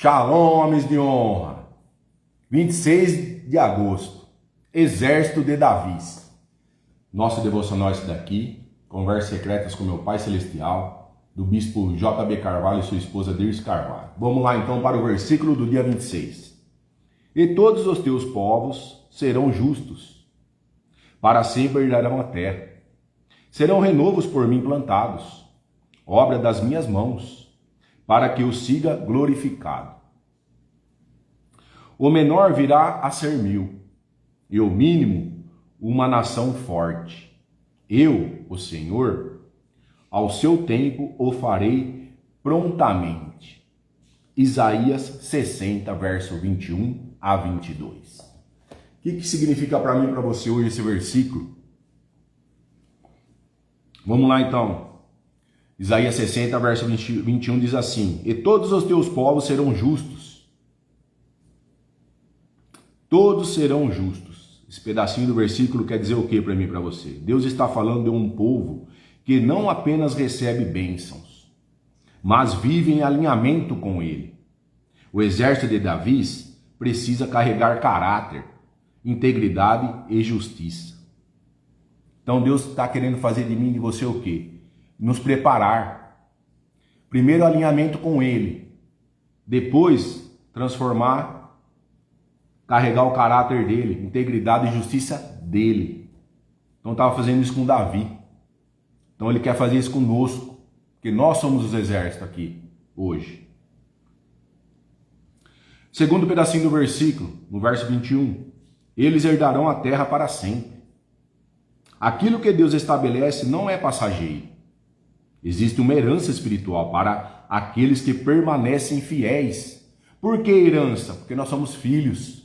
Shalom, homens de honra. 26 de agosto. Exército de Davi. Nosso devocional é esse daqui. Conversas secretas com meu Pai Celestial, do bispo J.B. Carvalho e sua esposa Dirce Carvalho. Vamos lá então para o versículo do dia 26. E todos os teus povos serão justos, para sempre herdarão a terra. Serão renovos por mim plantados, obra das minhas mãos, para que o siga glorificado. O menor virá a ser 1000, e o mínimo uma nação forte. Eu, o Senhor, ao seu tempo o farei prontamente. Isaías 60, verso 21 a 22. O que significa para mim e para você hoje esse versículo? Vamos lá então. Isaías 60, verso 21 diz assim: E todos os teus povos serão justos. Todos serão justos. Esse pedacinho do versículo quer dizer o que para mim e para você? Deus está falando de um povo que não apenas recebe bênçãos, mas vive em alinhamento com ele. O exército de Davi precisa carregar caráter, integridade e justiça. Então Deus está querendo fazer de mim e de você o quê? Nos preparar. Primeiro alinhamento com ele. Depois transformar, carregar o caráter dele, integridade e justiça dele. Então estava fazendo isso com Davi. Então ele quer fazer isso conosco, porque nós somos os exércitos aqui hoje. Segundo pedacinho do versículo, no verso 21, eles herdarão a terra para sempre. Aquilo que Deus estabelece não é passageiro. Existe uma herança espiritual para aqueles que permanecem fiéis. Por que herança? Porque nós somos filhos.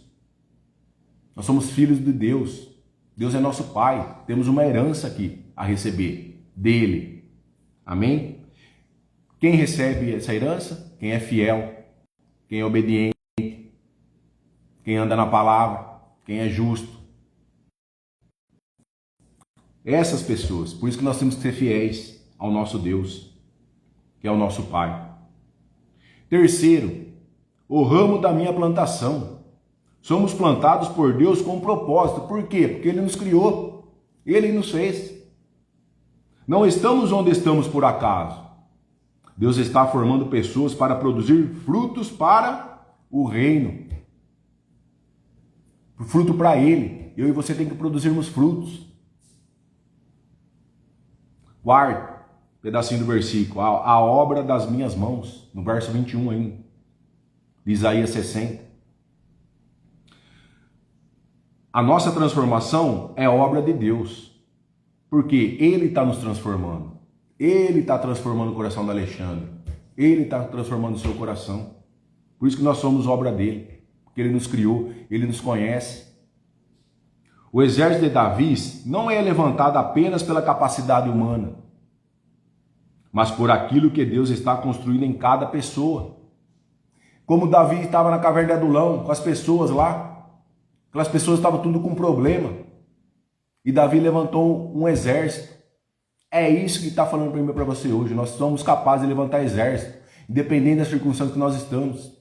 Nós somos filhos de Deus. Deus é nosso Pai. Temos uma herança aqui a receber dele. Amém? Quem recebe essa herança? Quem é fiel, quem é obediente, quem anda na palavra, quem é justo. Essas pessoas. Por isso que nós temos que ser fiéis ao nosso Deus, que é o nosso Pai. Terceiro, o ramo da minha plantação. Somos plantados por Deus com um propósito. Por quê? Porque Ele nos criou, Ele nos fez. Não estamos onde estamos por acaso. Deus está formando pessoas para produzir frutos para o reino. Fruto para Ele. Eu e você tem que produzirmos frutos. Quarto pedacinho do versículo, a obra das minhas mãos, no verso 21 ainda, de Isaías 60. A nossa transformação é obra de Deus, porque Ele está nos transformando. Ele está transformando o coração do Alexandre. Ele está transformando o seu coração. Por isso que nós somos obra dele, porque Ele nos criou, Ele nos conhece. O exército de Davi não é levantado apenas pela capacidade humana, mas por aquilo que Deus está construindo em cada pessoa. Como Davi estava na caverna de Adulão, com as pessoas lá, aquelas pessoas estavam tudo com problema, e Davi levantou um exército. É isso que está falando para mim e para você hoje. Nós somos capazes de levantar exército, independente das circunstâncias que nós estamos,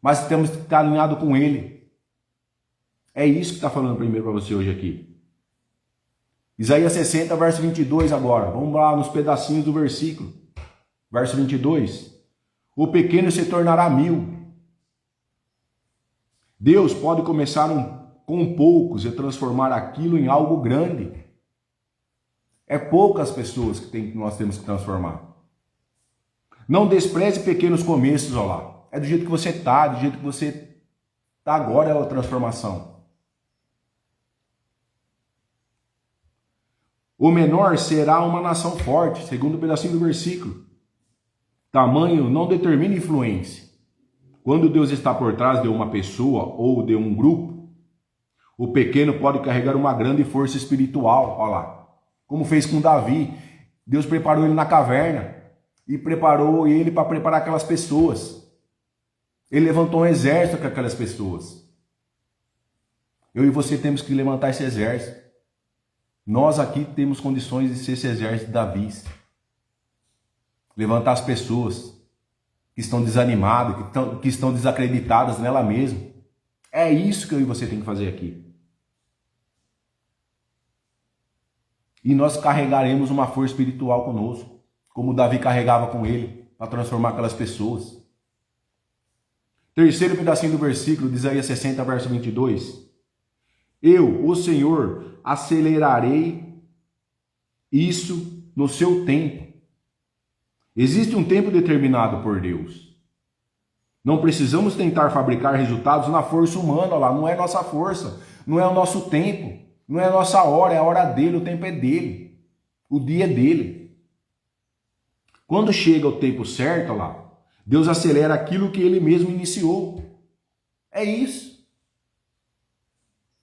mas temos que estar alinhados com Ele. É isso que está falando para mim e para você hoje aqui. Isaías 60, verso 22 agora. Vamos lá nos pedacinhos do versículo. Verso 22. O pequeno se tornará 1000. Deus pode começar com poucos e transformar aquilo em algo grande. É poucas pessoas que nós temos que transformar. Não despreze pequenos começos, olha lá. É do jeito que você está, do jeito que você está agora é a transformação. O menor será uma nação forte, segundo o pedacinho do versículo. Tamanho não determina influência. Quando Deus está por trás de uma pessoa ou de um grupo, o pequeno pode carregar uma grande força espiritual. Olha lá. Como fez com Davi. Deus preparou ele na caverna e preparou ele para preparar aquelas pessoas. Ele levantou um exército com aquelas pessoas. Eu e você temos que levantar esse exército. Nós aqui temos condições de ser esse exército de Davi. Levantar as pessoas. que estão desanimadas, que estão desacreditadas nela mesma. É isso que eu e você tem que fazer aqui. E nós carregaremos uma força espiritual conosco, como Davi carregava com ele, para transformar aquelas pessoas. Terceiro pedacinho do versículo de Isaías 60, verso 22. Eu, o Senhor, acelerarei isso no seu tempo. Existe um tempo determinado por Deus. Não precisamos tentar fabricar resultados na força humana, lá não é nossa força, não é o nosso tempo, não é a nossa hora, é a hora dele, o tempo é dele, o dia é dele. Quando chega o tempo certo lá, Deus acelera aquilo que ele mesmo iniciou. É isso.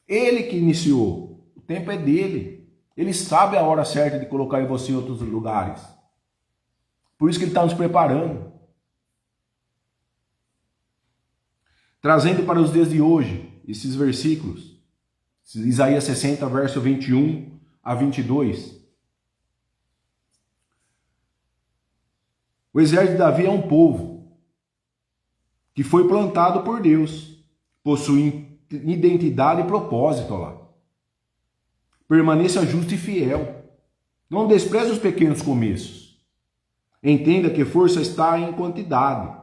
Ele que iniciou. O tempo é dele. Ele sabe a hora certa de colocar você em outros lugares. Por isso que ele está nos preparando. Trazendo para os dias de hoje, esses versículos. Isaías 60, verso 21 a 22. O exército de Davi é um povo que foi plantado por Deus, possui identidade e propósito lá. Permaneça justo e fiel. Não despreze os pequenos começos. Entenda que força está em quantidade,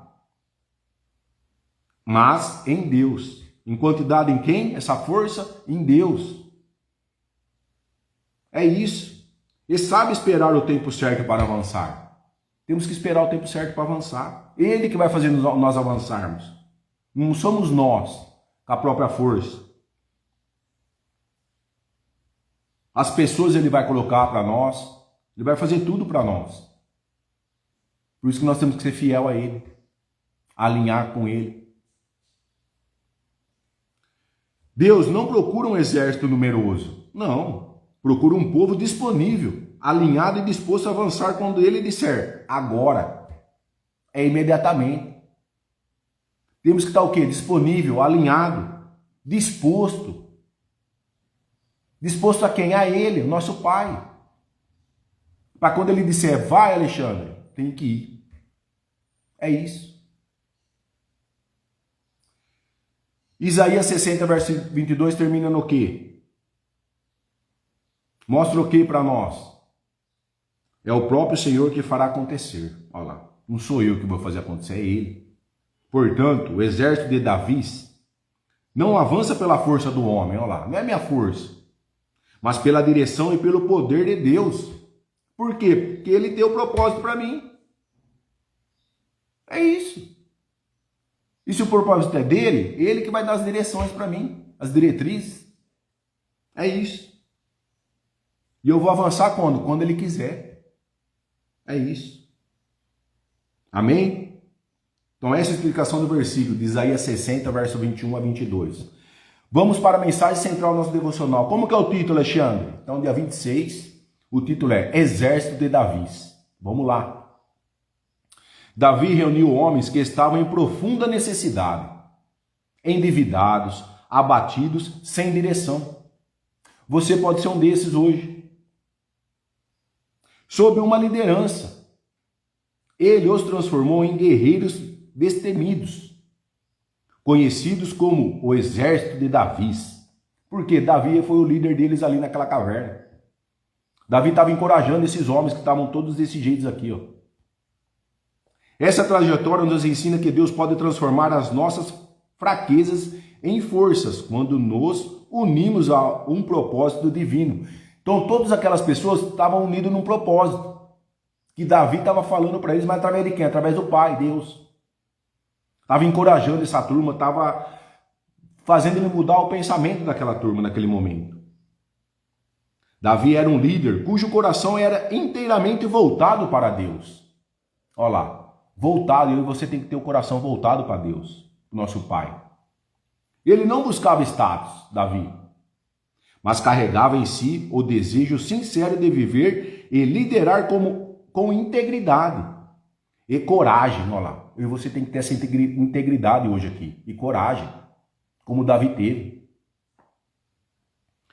mas em Deus. Em quantidade em quem? Essa força em Deus. É isso. E sabe esperar o tempo certo para avançar. Temos que esperar o tempo certo para avançar. Ele que vai fazer nós avançarmos. Não somos nós, com a própria força. As pessoas ele vai colocar para nós. Ele vai fazer tudo para nós. Por isso que nós temos que ser fiel a ele. Alinhar com ele. Deus não procura um exército numeroso. Não. Procura um povo disponível, alinhado e disposto a avançar quando ele disser agora. É imediatamente. Temos que estar o quê? Disponível, alinhado, disposto. Disposto a quem? A ele, o nosso Pai. Para quando ele disser, vai Alexandre, tem que ir. É isso. Isaías 60, verso 22 termina no quê? Mostra o que para nós? É o próprio Senhor que fará acontecer. Olha lá. Não sou eu que vou fazer acontecer, é Ele. Portanto, o exército de Davi não avança pela força do homem. Olha lá. Não é minha força. Mas pela direção e pelo poder de Deus. Por quê? Porque Ele tem o propósito para mim. É isso. E se o propósito é dele, Ele que vai dar as direções para mim. As diretrizes. É isso. E eu vou avançar quando? Quando Ele quiser. É isso. Amém? Então essa é a explicação do versículo de Isaías 60, verso 21 a 22. Vamos para a mensagem central do nosso devocional. Como que é o título, Alexandre? Então, dia 26, o título é Exército de Davi. Vamos lá. Davi reuniu homens que estavam em profunda necessidade, endividados, abatidos, sem direção. Você pode ser um desses hoje. Sob uma liderança, ele os transformou em guerreiros destemidos, conhecidos como o exército de Davi. Porque Davi foi o líder deles ali naquela caverna. Davi estava encorajando esses homens que estavam todos desse jeito aqui, ó. Essa trajetória nos ensina que Deus pode transformar as nossas fraquezas em forças quando nos unimos a um propósito divino. Então todas aquelas pessoas estavam unidas num propósito que Davi estava falando para eles, mas através de quem? Através do Pai, Deus. Estava encorajando essa turma, estava fazendo ele mudar o pensamento daquela turma naquele momento. Davi era um líder cujo coração era inteiramente voltado para Deus. Olha lá, voltado, e você tem que ter o coração voltado para Deus, nosso Pai. Ele não buscava status, Davi, mas carregava em si o desejo sincero de viver e liderar com integridade e coragem. Olha lá, e você tem que ter essa integridade hoje aqui, e coragem, como Davi teve.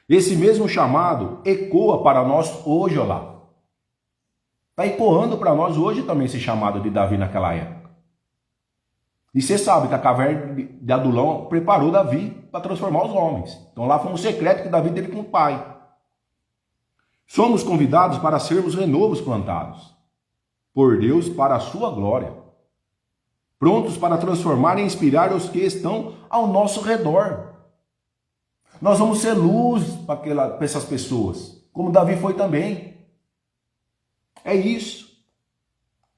Esse mesmo chamado ecoa para nós hoje, olha lá. Está ecoando para nós hoje também esse chamado de Davi naquela época. E você sabe que a caverna de Adulão preparou Davi para transformar os homens. Então lá foi um secreto que Davi teve com o pai. Somos convidados para sermos renovos plantados por Deus para a sua glória, prontos para transformar e inspirar os que estão ao nosso redor. Nós vamos ser luz para essas pessoas, como Davi foi também. É isso.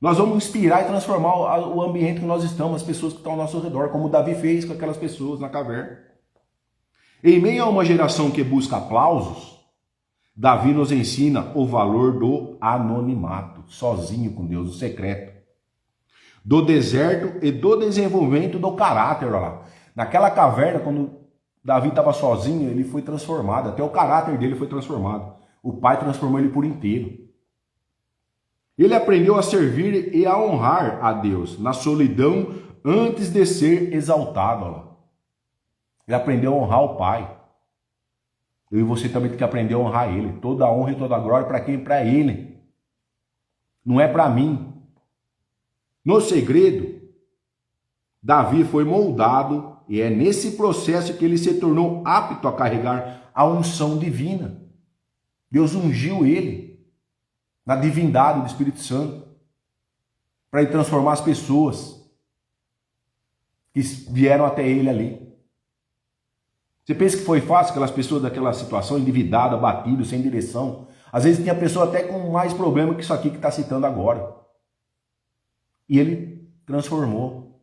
Nós vamos inspirar e transformar o ambiente que nós estamos, as pessoas que estão ao nosso redor, como Davi fez com aquelas pessoas na caverna. Em meio a uma geração que busca aplausos, Davi nos ensina o valor do anonimato, sozinho com Deus, o secreto. Do deserto e do desenvolvimento do caráter. Olha lá. Naquela caverna, quando Davi estava sozinho, ele foi transformado, até o caráter dele foi transformado. O pai transformou ele por inteiro. Ele aprendeu a servir e a honrar a Deus na solidão antes de ser exaltado. Olha lá. Ele aprendeu a honrar o pai. Eu e você também tem que aprender a honrar ele. Toda a honra e toda a glória para quem? Para ele. Não é para mim. No segredo, Davi foi moldado e é nesse processo que ele se tornou apto a carregar a unção divina. Deus ungiu ele na divindade do Espírito Santo para ele transformar as pessoas que vieram até ele ali. Você pensa que foi fácil aquelas pessoas daquela situação, endividada, abatido, sem direção? Às vezes tinha pessoa até com mais problema que isso aqui que está citando agora. E ele transformou.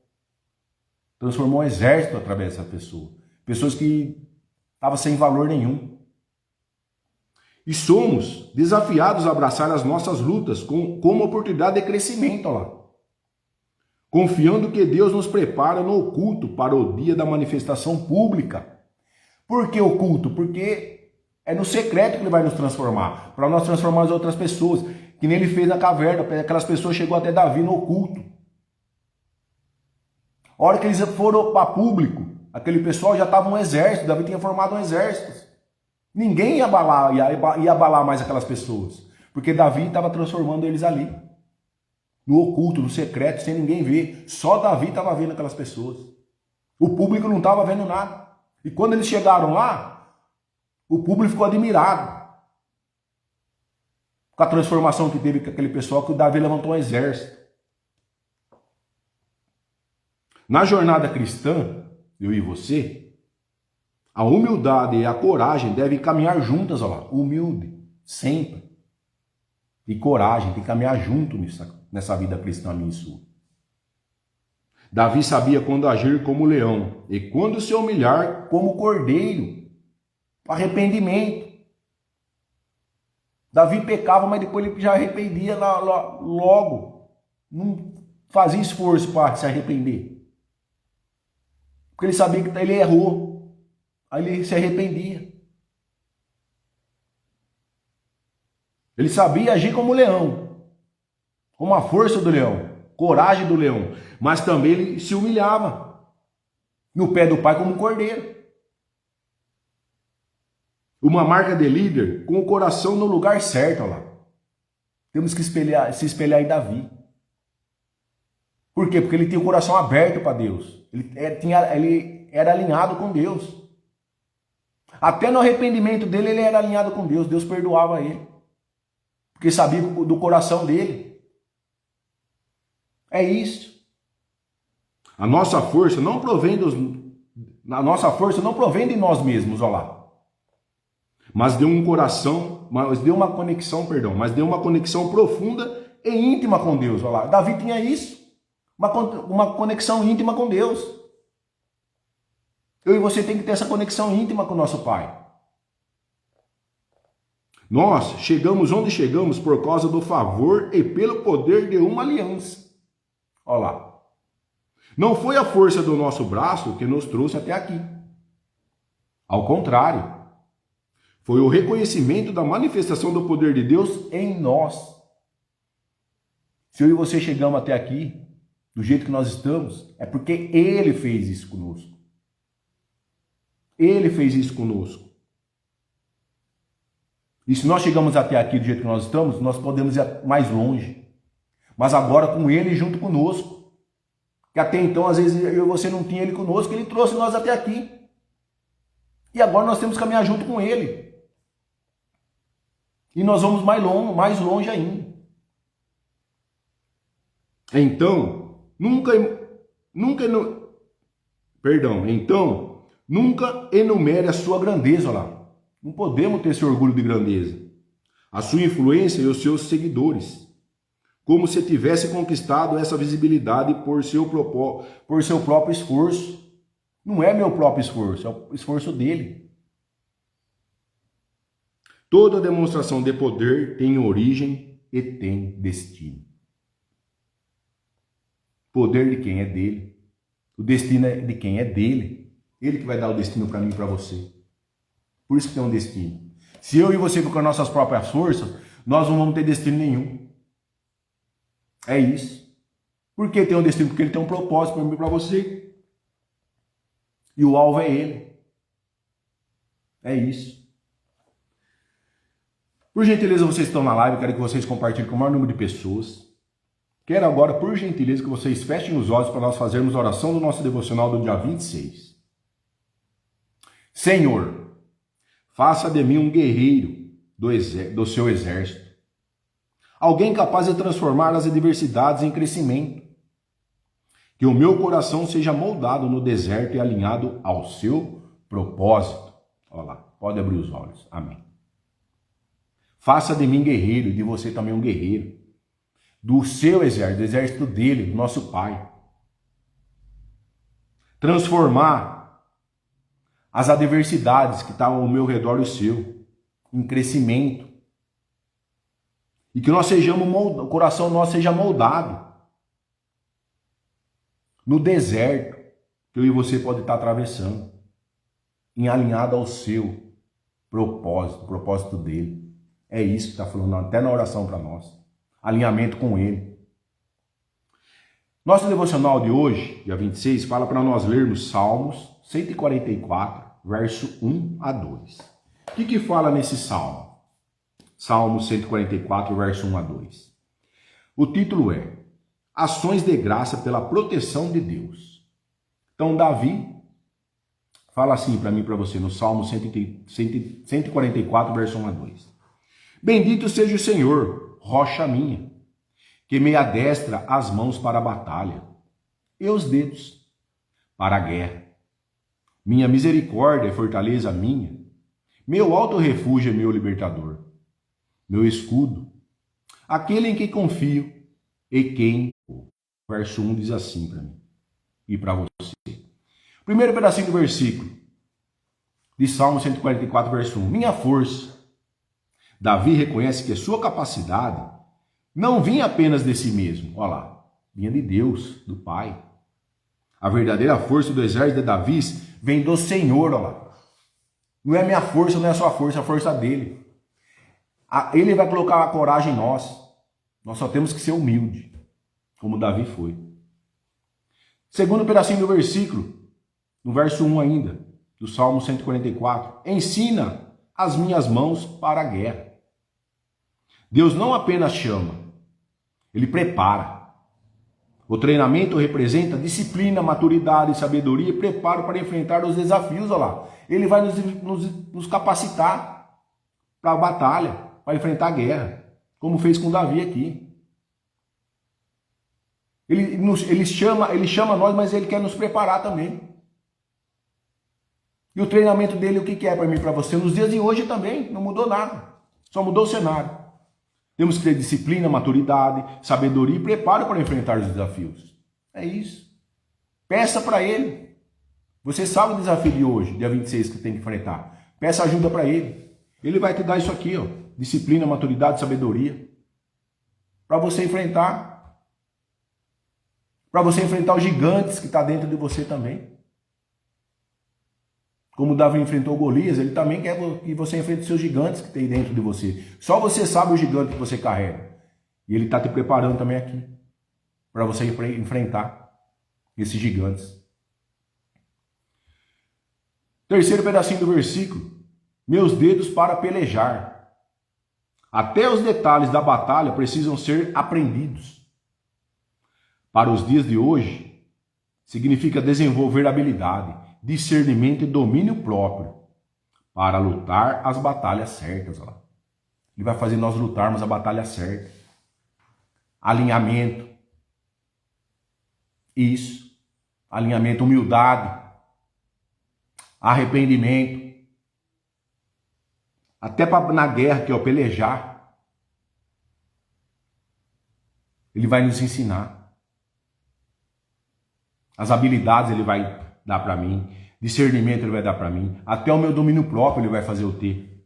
Transformou um exército através dessa pessoa. Pessoas que estavam sem valor nenhum. E somos desafiados a abraçar as nossas lutas como oportunidade de crescimento. Olha lá. Confiando que Deus nos prepara no oculto para o dia da manifestação pública. Por que oculto? Porque é no secreto que ele vai nos transformar. Para nós transformar as outras pessoas. Que nem ele fez na caverna. Aquelas pessoas chegou até Davi no oculto. A hora que eles foram para público, aquele pessoal já estava um exército. Davi tinha formado um exército. Ninguém ia abalar mais aquelas pessoas. Porque Davi estava transformando eles ali. No oculto, no secreto, sem ninguém ver. Só Davi estava vendo aquelas pessoas. O público não estava vendo nada. E quando eles chegaram lá, o público ficou admirado com a transformação que teve com aquele pessoal, que o Davi levantou um exército. Na jornada cristã, eu e você, a humildade e a coragem devem caminhar juntas. Olha lá, humilde, sempre. E coragem, tem que caminhar junto nessa vida cristã minha e sua. Davi sabia quando agir como leão e quando se humilhar como cordeiro. Arrependimento. Davi pecava, mas depois ele já arrependia logo. Não fazia esforço para se arrepender. Porque ele sabia que ele errou. Aí ele se arrependia. Ele sabia agir como leão. Com a força do leão. Coragem do leão. Mas também ele se humilhava. No pé do pai como um cordeiro. Uma marca de líder com o coração no lugar certo. Olha lá. Temos que se espelhar em Davi. Por quê? Porque ele tinha o coração aberto para Deus. Ele era alinhado com Deus. Até no arrependimento dele, ele era alinhado com Deus. Deus perdoava ele. Porque sabia do coração dele. É isso. A nossa força não provém de nós mesmos, olha lá. Mas de uma conexão profunda e íntima com Deus, olha lá. Davi tinha isso. Uma conexão íntima com Deus. Eu e você tem que ter essa conexão íntima com o nosso Pai. Nós chegamos onde chegamos por causa do favor e pelo poder de uma aliança. Olha lá. Não foi a força do nosso braço que nos trouxe até aqui. Ao contrário. Foi o reconhecimento da manifestação do poder de Deus em nós. Se eu e você chegamos até aqui, do jeito que nós estamos, é porque Ele fez isso conosco. Ele fez isso conosco. E se nós chegamos até aqui do jeito que nós estamos, nós podemos ir mais longe. Mas agora com Ele junto conosco. Que até então, às vezes, eu e você não tinha ele conosco, ele trouxe nós até aqui. E agora nós temos que caminhar junto com ele. E nós vamos mais longe ainda. Então, nunca enumere a sua grandeza lá. Não podemos ter esse orgulho de grandeza. A sua influência e os seus seguidores. Como se tivesse conquistado essa visibilidade por seu próprio esforço. Não é meu próprio esforço, é o esforço dele. Toda demonstração de poder tem origem e tem destino. Poder de quem é dele. O destino é de quem é dele. Ele que vai dar o destino para mim e para você. Por isso que tem um destino. Se eu e você for com as nossas próprias forças, nós não vamos ter destino nenhum. É isso. Por que tem um destino? Porque ele tem um propósito para mim e para você. E o alvo é ele. É isso. Por gentileza, vocês estão na live, quero que vocês compartilhem com o maior número de pessoas. Quero agora, por gentileza, que vocês fechem os olhos para nós fazermos a oração do nosso devocional do dia 26. Senhor, faça de mim um guerreiro do seu exército. Alguém capaz de transformar as adversidades em crescimento. Que o meu coração seja moldado no deserto e alinhado ao seu propósito. Olha lá, pode abrir os olhos. Amém. Faça de mim guerreiro e de você também um guerreiro. Do seu exército, do exército dele, do nosso Pai. Transformar as adversidades que estão ao meu redor e o seu em crescimento. E que nós sejamos o coração nosso seja moldado no deserto que eu e você pode estar atravessando, em alinhado ao seu propósito, o propósito dele. É isso que está falando até na oração para nós. Alinhamento com ele. Nosso devocional de hoje, dia 26, fala para nós lermos Salmos 144, verso 1 a 2. O que fala nesse salmo? Salmo 144, verso 1 a 2. O título é Ações de Graça pela Proteção de Deus. Então, Davi fala assim para mim e para você no Salmo 144, verso 1 a 2. Bendito seja o Senhor, rocha minha, que me adestra as mãos para a batalha e os dedos para a guerra. Minha misericórdia é fortaleza minha, meu alto refúgio é meu libertador, meu escudo, aquele em quem confio e quem... Verso 1 diz assim para mim e para você. Primeiro pedacinho do versículo de Salmo 144, verso 1. Minha força. Davi reconhece que sua capacidade não vinha apenas de si mesmo. Olha lá, vinha de Deus, do Pai. A verdadeira força do exército de Davi vem do Senhor, olha lá. Não é minha força, não é a sua força, é a força dele. Ele vai colocar a coragem em nós. Nós só temos que ser humilde, como Davi foi. Segundo pedacinho do versículo, no verso 1 ainda, do Salmo 144. Ensina as minhas mãos para a guerra. Deus não apenas chama, ele prepara. O treinamento representa disciplina, maturidade, sabedoria e preparo para enfrentar os desafios. Olha lá. Ele vai nos capacitar para a batalha, para enfrentar a guerra, como fez com Davi aqui. Ele chama nós, mas ele quer nos preparar também. E o treinamento dele, o que é para mim e para você? Nos dias de hoje também, não mudou nada. Só mudou o cenário. Temos que ter disciplina, maturidade, sabedoria e preparo para enfrentar os desafios. É isso. Peça para ele. Você sabe o desafio de hoje, dia 26, que tem que enfrentar. Peça ajuda para ele. Ele vai te dar isso aqui, ó. Disciplina, maturidade, sabedoria. Para você enfrentar. Para você enfrentar os gigantes que estão dentro de você também. Como Davi enfrentou Golias, ele também quer que você enfrente os seus gigantes que tem dentro de você. Só você sabe o gigante que você carrega. E ele está te preparando também aqui. Para você enfrentar esses gigantes. Terceiro pedacinho do versículo. Meus dedos para pelejar. Até os detalhes da batalha precisam ser aprendidos. Para os dias de hoje, Significa desenvolver habilidade, discernimento e domínio próprio para lutar as batalhas certas. Olha lá. Ele vai fazer nós lutarmos a batalha certa. Alinhamento. Isso. Alinhamento, humildade. Arrependimento. Até na guerra, que é o pelejar. Ele vai nos ensinar. As habilidades ele vai dar para mim. Discernimento ele vai dar para mim. Até o meu domínio próprio ele vai fazer eu ter.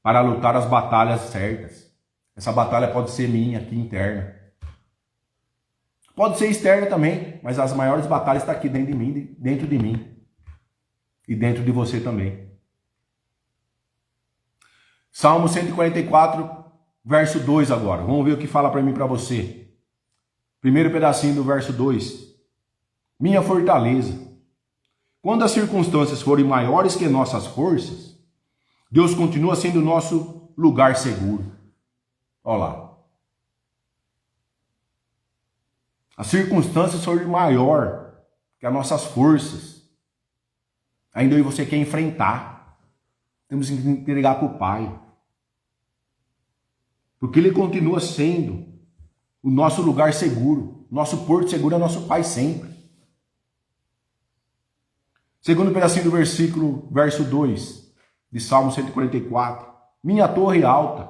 Para lutar as batalhas certas. Essa batalha pode ser minha aqui interna. Pode ser externa também, mas as maiores batalhas estão aqui dentro de mim. E dentro de você também. Salmo 144, verso 2 agora. Vamos ver o que fala para mim e para você. Primeiro pedacinho do verso 2. Minha fortaleza. Quando as circunstâncias forem maiores que nossas forças, Deus continua sendo o nosso lugar seguro. Olha lá. As circunstâncias forem maior que as nossas forças. Ainda eu e você quer enfrentar. Temos que entregar para o Pai. Porque Ele continua sendo o nosso lugar seguro. Nosso porto seguro é nosso Pai sempre. Segundo pedacinho do verso 2, de Salmo 144. Minha torre alta.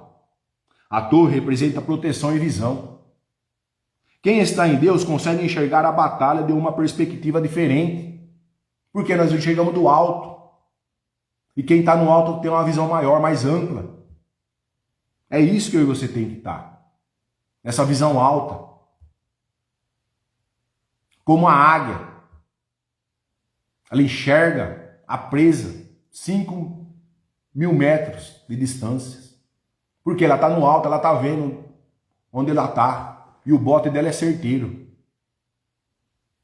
A torre representa proteção e visão. Quem está em Deus consegue enxergar a batalha de uma perspectiva diferente. Porque nós enxergamos do alto. E quem está no alto tem uma visão maior, mais ampla. É isso que eu e você tem que estar. Nessa visão alta. Como a águia. Ela enxerga a presa 5.000 metros de distância. Porque ela está no alto, ela está vendo onde ela está. E o bote dela é certeiro.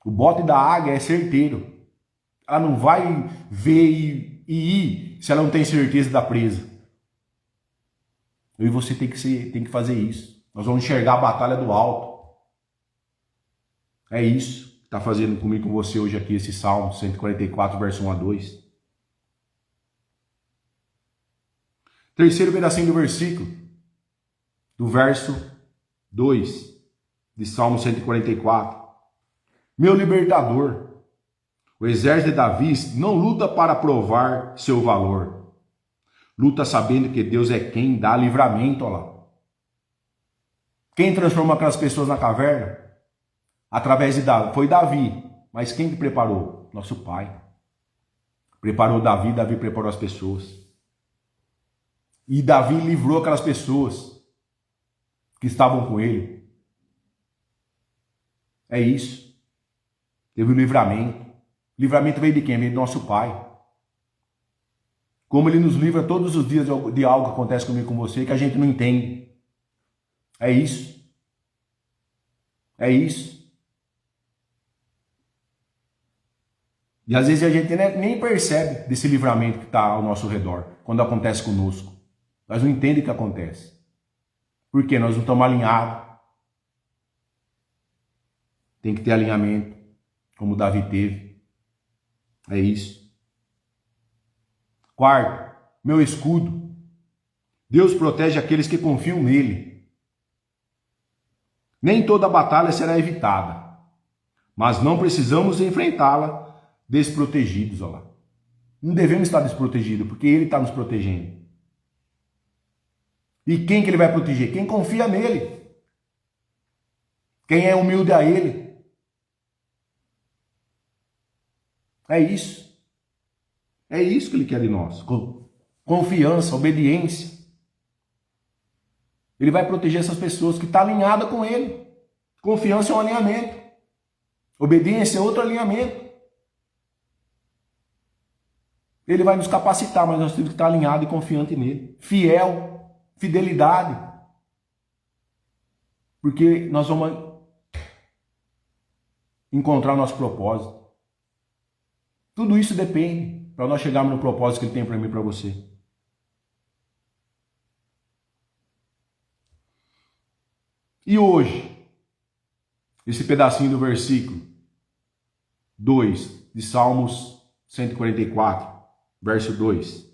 O bote da águia é certeiro. Ela não vai ver e ir se ela não tem certeza da presa. Eu e você tem que fazer isso. Nós vamos enxergar a batalha do alto. É isso. Está fazendo comigo, com você hoje aqui, esse Salmo 144, verso 1 a 2. Terceiro pedacinho do versículo, do verso 2, de Salmo 144. Meu libertador, o exército de Davi não luta para provar seu valor. Luta sabendo que Deus é quem dá livramento, olha lá. Quem transformou aquelas pessoas na caverna? Através de Davi. Foi Davi. Mas quem que preparou? Nosso Pai. Preparou Davi, Davi preparou as pessoas. E Davi livrou aquelas pessoas que estavam com ele. É isso. Teve o livramento. O livramento veio de quem? Veio do nosso Pai. Como Ele nos livra todos os dias de algo que acontece comigo e com você que a gente não entende. É isso. É isso. E às vezes a gente nem percebe desse livramento que está ao nosso redor, quando acontece conosco. Nós não entendemos o que acontece. Por quê? Nós não estamos alinhados. Tem que ter alinhamento, como Davi teve. É isso. Quarto, meu escudo. Deus protege aqueles que confiam nele. Nem toda batalha será evitada, mas não precisamos enfrentá-la desprotegidos, olha lá. Não devemos estar desprotegidos, porque Ele está nos protegendo. E quem que Ele vai proteger? Quem confia nele. Quem é humilde a Ele. É isso. É isso que Ele quer de nós. Confiança, obediência. Ele vai proteger essas pessoas que estão alinhadas com Ele. Confiança é um alinhamento. Obediência é outro alinhamento. Ele vai nos capacitar, mas nós temos que estar alinhados e confiantes nele. Fiel, fidelidade. Porque nós vamos encontrar o nosso propósito. Tudo isso depende para nós chegarmos no propósito que Ele tem para mim e para você. E hoje, esse pedacinho do versículo 2 de Salmos 144, verso 2.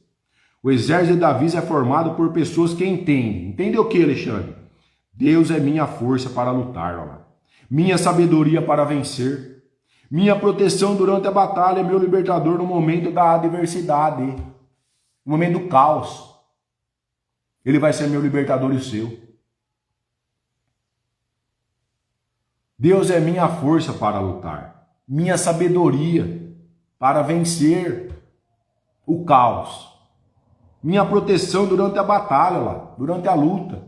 O exército de Davi é formado por pessoas que entendem. Entende o que, Alexandre? Deus é minha força para lutar, ó lá. Minha sabedoria para vencer. Minha proteção durante a batalha, meu libertador no momento da adversidade. No momento do caos. Ele vai ser meu libertador e o seu. Deus é minha força para lutar. Minha sabedoria para vencer o caos. Minha proteção durante a batalha lá, durante a luta.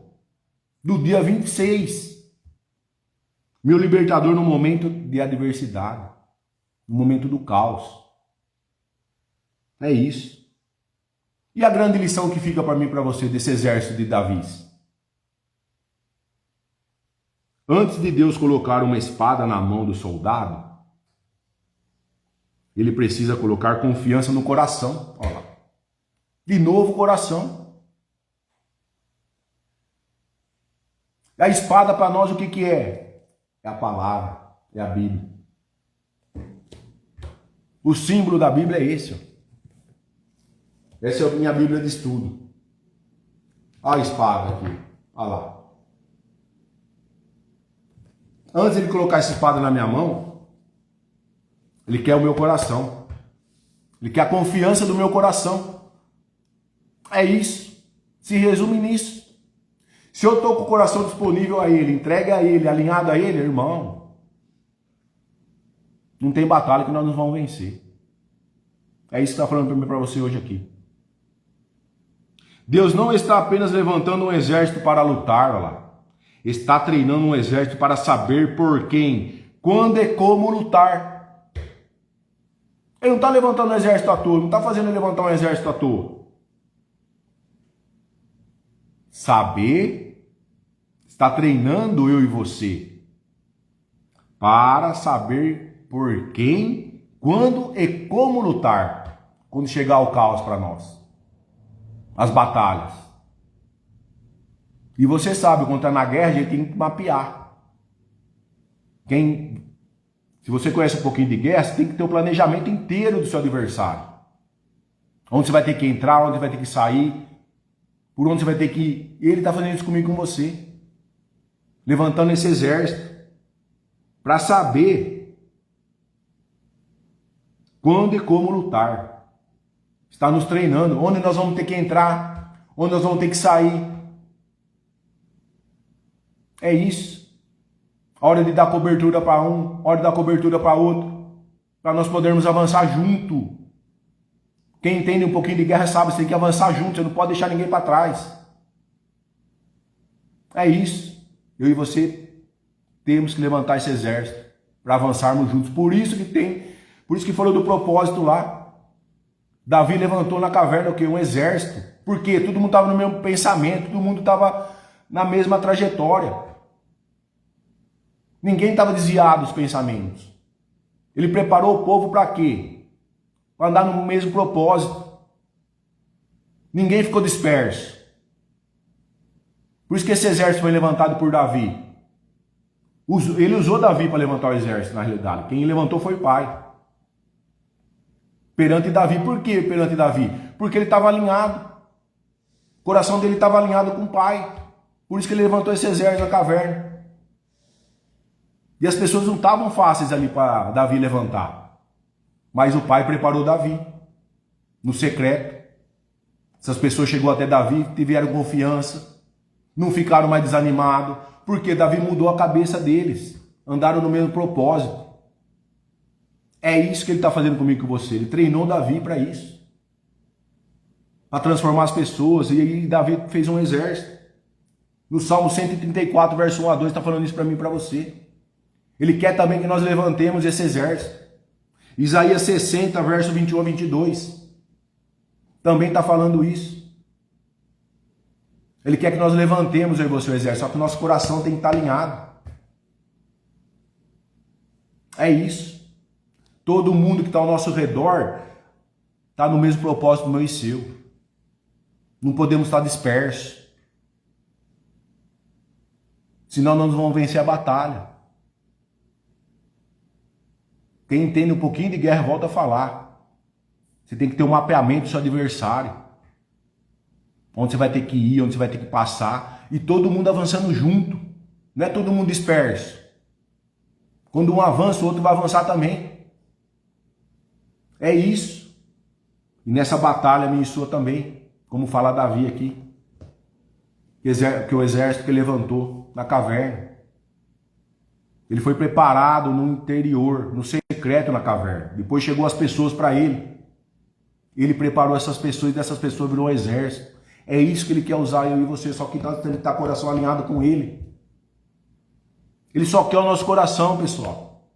Do dia 26. Meu libertador no momento de adversidade. No momento do caos. É isso. E a grande lição que fica para mim e para você desse exército de Davi? Antes de Deus colocar uma espada na mão do soldado, ele precisa colocar confiança no coração. Olha lá. De novo, coração. A espada para nós o que é? É a palavra, é a Bíblia. O símbolo da Bíblia é esse. Ó. Essa é a minha Bíblia de estudo. Olha a espada aqui. Olha lá. Antes de ele colocar essa espada na minha mão, ele quer o meu coração. Ele quer a confiança do meu coração. É isso. Se resume nisso. Se eu estou com o coração disponível a ele, entregue a ele, alinhado a ele, irmão, não tem batalha que nós não vamos vencer. É isso que está falando para você hoje aqui. Deus não está apenas levantando um exército para lutar, olha lá. Está treinando um exército para saber por quem, quando e como lutar. Ele não está levantando um exército à toa, não está fazendo ele levantar um exército à toa. Saber, está treinando eu e você para saber por quem, quando e como lutar, quando chegar o caos para nós, as batalhas. E você sabe, quando está na guerra, a gente tem que mapear. Se você conhece um pouquinho de guerra, você tem que ter o planejamento inteiro do seu adversário. Onde você vai ter que entrar, onde você vai ter que sair, por onde você vai ter que ir. Ele está fazendo isso comigo, com você. Levantando esse exército. Para saber quando e como lutar. Está nos treinando. Onde nós vamos ter que entrar. Onde nós vamos ter que sair. É isso. A hora de dar cobertura para um. A hora de dar cobertura para outro. Para nós podermos avançar junto. Quem entende um pouquinho de guerra sabe, você tem que avançar junto, você não pode deixar ninguém para trás. É isso. Eu e você temos que levantar esse exército para avançarmos juntos. Por isso que falou do propósito lá. Davi levantou na caverna o quê? Um exército. Por quê? Todo mundo estava no mesmo pensamento, todo mundo estava na mesma trajetória. Ninguém estava desviado dos pensamentos. Ele preparou o povo para quê? Para andar no mesmo propósito. Ninguém ficou disperso. Por isso que esse exército foi levantado por Davi. Ele usou Davi para levantar o exército, na realidade. Quem levantou foi o pai. Perante Davi. Por que perante Davi? Porque ele estava alinhado. O coração dele estava alinhado com o pai. Por isso que ele levantou esse exército na caverna. E as pessoas não estavam fáceis ali para Davi levantar. Mas o pai preparou Davi, no secreto. Essas pessoas chegou até Davi, tiveram confiança, não ficaram mais desanimados, porque Davi mudou a cabeça deles, andaram no mesmo propósito. É isso que ele está fazendo comigo e com você. Ele treinou Davi para isso, para transformar as pessoas, e aí Davi fez um exército. No Salmo 134, verso 1 a 2, está falando isso para mim e para você. Ele quer também que nós levantemos esse exército. Isaías 60, verso 21 a 22. Também está falando isso. Ele quer que nós levantemos eu e você o exército, só que o nosso coração tem que estar alinhado. É isso. Todo mundo que está ao nosso redor está no mesmo propósito meu e seu. Não podemos estar dispersos. Senão nós não vamos vencer a batalha. Quem entende um pouquinho de guerra volta a falar. Você tem que ter um mapeamento do seu adversário. Onde você vai ter que ir, onde você vai ter que passar. E todo mundo avançando junto. Não é todo mundo disperso. Quando um avança, o outro vai avançar também. É isso. E nessa batalha minha e sua também. Como fala Davi aqui. Que o exército que ele levantou na caverna. Ele foi preparado no interior, no secreto na caverna. Depois chegou as pessoas para ele. Ele preparou essas pessoas e dessas pessoas virou um exército. É isso que ele quer usar eu e você, só que tem que estar com o coração alinhado com ele. Ele só quer o nosso coração, pessoal.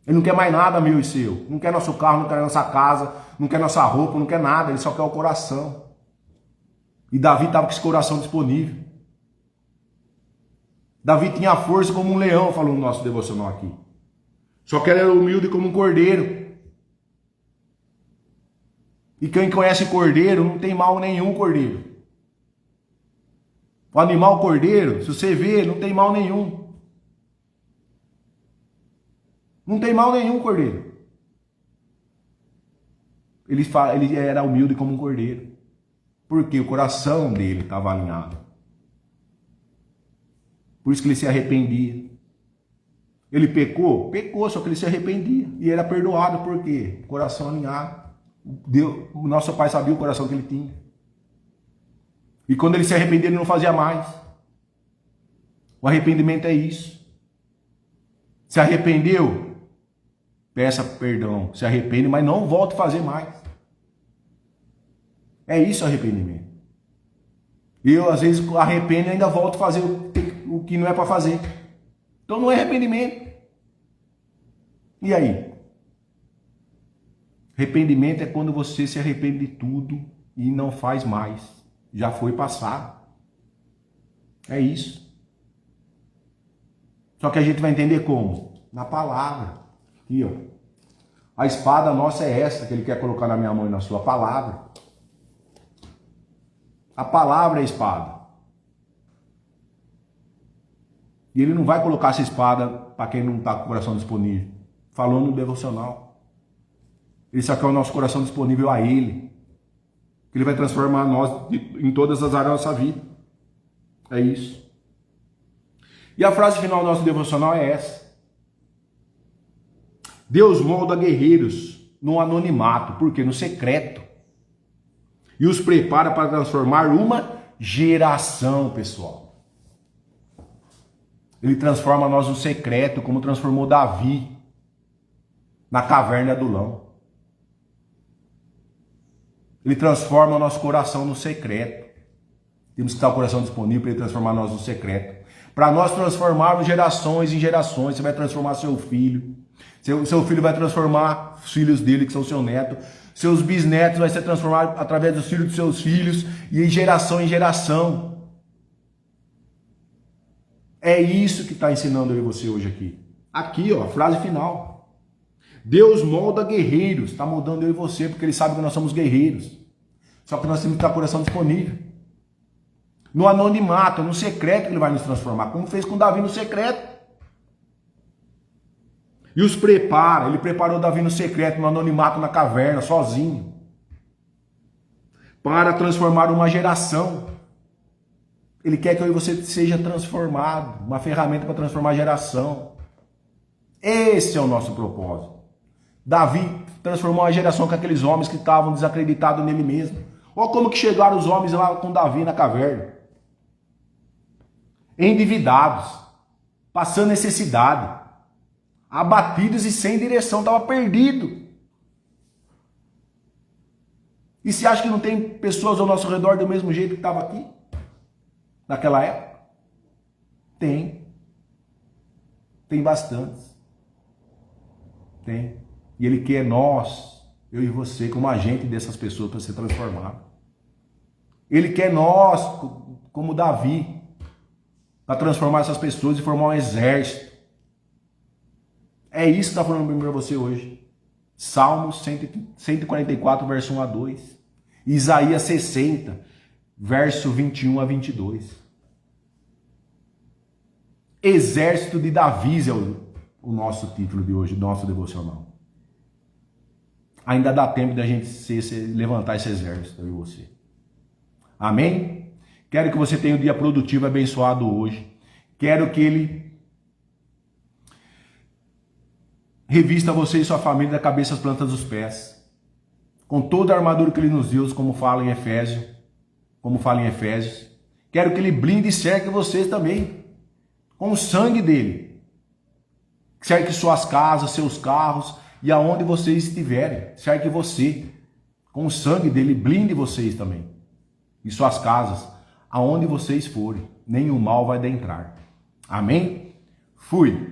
Ele não quer mais nada meu e seu. Não quer nosso carro, não quer nossa casa, não quer nossa roupa, não quer nada. Ele só quer o coração. E Davi estava com esse coração disponível. Davi tinha força como um leão, falou no nosso devocional aqui. Só que ele era humilde como um cordeiro. E quem conhece cordeiro não tem mal nenhum cordeiro. O animal cordeiro, se você vê, não tem mal nenhum. Não tem mal nenhum cordeiro. Ele era humilde como um cordeiro. Porque o coração dele estava alinhado. Por isso que ele se arrependia. Ele pecou? Pecou, só que ele se arrependia. E era perdoado, por quê? Coração alinhado. Deus, o nosso pai sabia o coração que ele tinha. E quando ele se arrependia, ele não fazia mais. O arrependimento é isso. Se arrependeu? Peça perdão. Se arrepende, mas não volte a fazer mais. É isso o arrependimento. Eu, às vezes, arrependo e ainda volto a fazer o que não é para fazer. Então não é arrependimento. E aí? Arrependimento é quando você se arrepende de tudo e não faz mais. Já foi passado. É isso. Só que a gente vai entender como? Na palavra. Aqui, ó. A espada nossa é essa que ele quer colocar na minha mão e na sua palavra. A palavra é a espada. E ele não vai colocar essa espada para quem não está com o coração disponível. Falou no devocional. Ele só quer o nosso coração disponível a ele. Que ele vai transformar nós em todas as áreas da nossa vida. É isso. E a frase final do nosso devocional é essa. Deus molda guerreiros no anonimato. Por quê? No secreto. E os prepara para transformar uma geração, pessoal. Ele transforma nós no secreto, como transformou Davi na caverna do Adulão. Ele transforma o nosso coração no secreto. Temos que estar o coração disponível para ele transformar nós no secreto. Para nós transformarmos gerações em gerações. Você vai transformar seu filho. Seu filho vai transformar os filhos dele, que são seu neto. Seus bisnetos vai ser transformado através dos filhos dos seus filhos. E em geração. É isso que está ensinando eu e você hoje aqui. Aqui, ó, a frase final. Deus molda guerreiros. Está moldando eu e você, porque ele sabe que nós somos guerreiros. Só que nós temos que estar com o coração disponível. No anonimato, no secreto que ele vai nos transformar. Como fez com Davi no secreto. E os prepara. Ele preparou Davi no secreto, no anonimato, na caverna, sozinho. Para transformar uma geração. Ele quer que eu e você seja transformado. Uma ferramenta para transformar a geração. Esse é o nosso propósito. Davi transformou a geração com aqueles homens que estavam desacreditados nele mesmo. Olha como que chegaram os homens lá com Davi na caverna. Endividados. Passando necessidade. Abatidos e sem direção. Estava perdido. E você acha que não tem pessoas ao nosso redor do mesmo jeito que estava aqui? Naquela época? Tem. Tem bastantes. Tem. E ele quer nós, eu e você, como agente dessas pessoas para ser transformado. Ele quer nós, como Davi, para transformar essas pessoas e formar um exército. É isso que está falando para você hoje. Salmos 144, verso 1 a 2. Isaías 60, verso 21 a 22. Exército de Davi é o nosso título de hoje, nosso devocional. Ainda dá tempo da gente levantar esse exército, eu e você. Amém? Quero que você tenha um dia produtivo e abençoado hoje. Quero que Ele revista você e sua família da cabeça às plantas dos pés. Com toda a armadura que Ele nos deu, como fala em Efésios. Quero que Ele blinde e cerque vocês também. Com o sangue dEle. Cerque suas casas, seus carros e aonde vocês estiverem. Cerque você. Com o sangue dEle, blinde vocês também. E suas casas, aonde vocês forem. Nenhum mal vai adentrar. Amém? Fui.